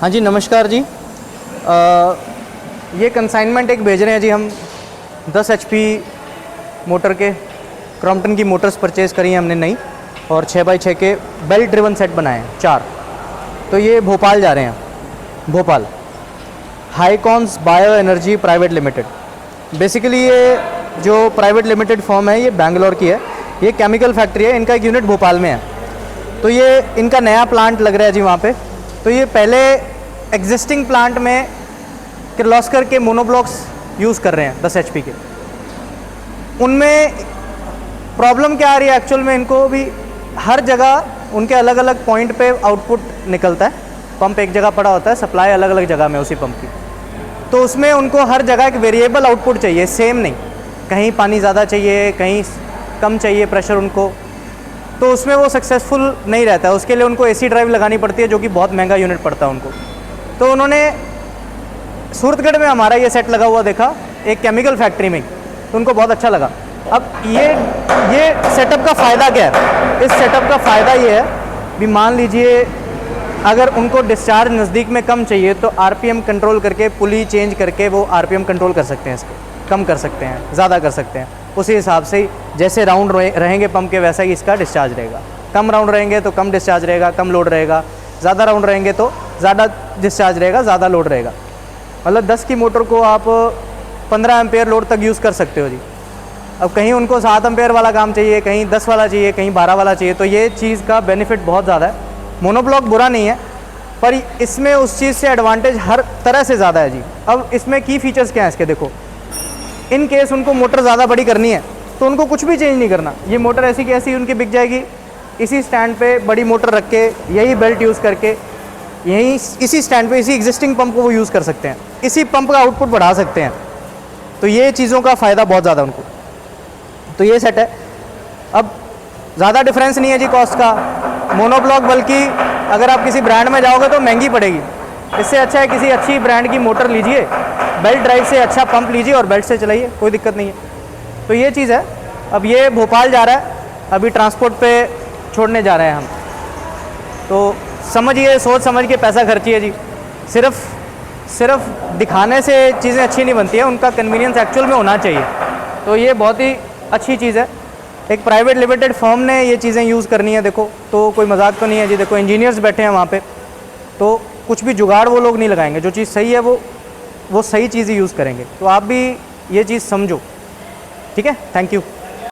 हाँ जी, नमस्कार जी। ये कंसाइनमेंट एक भेज रहे हैं जी हम 10 HP मोटर के क्रॉम्पटन की मोटर्स परचेज़ करी हैं हमने नई, और 6x6 के बेल्ट ड्रिवन सेट बनाए हैं 4। तो ये भोपाल जा रहे हैं, Bhopal Highcons bio energy private limited. Basically ये जो प्राइवेट लिमिटेड फर्म है ये बेंगलोर की है, ये केमिकल फैक्ट्री है, इनका एक यूनिट भोपाल में है। तो ये इनका नया प्लांट लग रहा है जी वहाँ पे। तो ये पहले एग्जिस्टिंग प्लांट में किर्लोस्कर के मोनोब्लॉक्स यूज़ कर रहे हैं 10 HP के। उनमें प्रॉब्लम क्या आ रही है एक्चुअल में, इनको भी हर जगह उनके अलग अलग पॉइंट पे आउटपुट निकलता है। पंप एक जगह पड़ा होता है, सप्लाई अलग अलग जगह में उसी पंप की। तो उसमें उनको हर जगह एक वेरिएबल आउटपुट चाहिए, सेम नहीं। कहीं पानी ज़्यादा चाहिए, कहीं कम चाहिए प्रेशर उनको। तो उसमें वो सक्सेसफुल नहीं रहता है। उसके लिए उनको AC ड्राइव लगानी पड़ती है, जो कि बहुत महंगा यूनिट पड़ता है उनको। तो उन्होंने सूरतगढ़ में हमारा ये सेट लगा हुआ देखा एक केमिकल फैक्ट्री में, तो उनको बहुत अच्छा लगा। अब ये सेटअप का फ़ायदा क्या है? इस सेटअप का फ़ायदा ये है भी, मान लीजिए अगर उनको डिस्चार्ज नज़दीक में कम चाहिए तो RPM कंट्रोल करके, पुली चेंज करके वो RPM कंट्रोल कर सकते हैं, इसको कम कर सकते हैं, ज़्यादा कर सकते हैं। उसी हिसाब से ही जैसे राउंड रहेंगे पंप के, वैसा ही इसका डिस्चार्ज रहेगा। कम राउंड रहेंगे तो कम डिस्चार्ज रहेगा, कम लोड रहेगा। ज़्यादा राउंड रहेंगे तो ज़्यादा डिस्चार्ज रहेगा, ज़्यादा लोड रहेगा। मतलब 10 की मोटर को आप 15 एम्पेयर लोड तक यूज़ कर सकते हो जी। अब कहीं उनको 7 एम्पेयर वाला काम चाहिए, कहीं 10 वाला चाहिए, कहीं 12 वाला चाहिए। तो ये चीज़ का बेनिफिट बहुत ज़्यादा है। मोनोब्लॉक बुरा नहीं है, पर इसमें उस चीज़ से एडवांटेज हर तरह से ज़्यादा है जी। अब इसमें की फीचर्स क्या हैं इसके, देखो। इन केस उनको मोटर ज़्यादा बड़ी करनी है तो उनको कुछ भी चेंज नहीं करना। ये मोटर ऐसी की ऐसी उनकी बिक जाएगी। इसी स्टैंड पे बड़ी मोटर रख के, यही बेल्ट यूज़ करके, यहीं इसी स्टैंड पे इसी एग्जिस्टिंग पंप को वो यूज़ कर सकते हैं। इसी पंप का आउटपुट बढ़ा सकते हैं। तो ये चीज़ों का फ़ायदा बहुत ज़्यादा उनको। तो ये सेट है। अब ज़्यादा डिफरेंस नहीं है जी कॉस्ट का। मोनोब्लॉक बल्कि अगर आप किसी ब्रांड में जाओगे तो महंगी पड़ेगी। इससे अच्छा है किसी अच्छी ब्रांड की मोटर लीजिए, बेल्ट ड्राइव से अच्छा पंप लीजिए और बेल्ट से चलाइए, कोई दिक्कत नहीं है। तो ये चीज़ है। अब ये भोपाल जा रहा है, अभी ट्रांसपोर्ट पे छोड़ने जा रहे हैं हम। तो समझिए, सोच समझ के पैसा खर्चिए जी। सिर्फ दिखाने से चीज़ें अच्छी नहीं बनती है, उनका कन्वीनियंस एक्चुअल में होना चाहिए। तो ये बहुत ही अच्छी चीज़ है। एक प्राइवेट लिमिटेड फर्म ने ये चीज़ें यूज़ करनी है, देखो। तो कोई मजाक तो नहीं है जी। देखो इंजीनियर्स बैठे हैं वहाँ पे, तो कुछ भी जुगाड़ वो लोग नहीं लगाएंगे। जो चीज़ सही है वो सही चीज़ ही यूज़ करेंगे। तो आप भी ये चीज़ समझो, ठीक है। Thank you.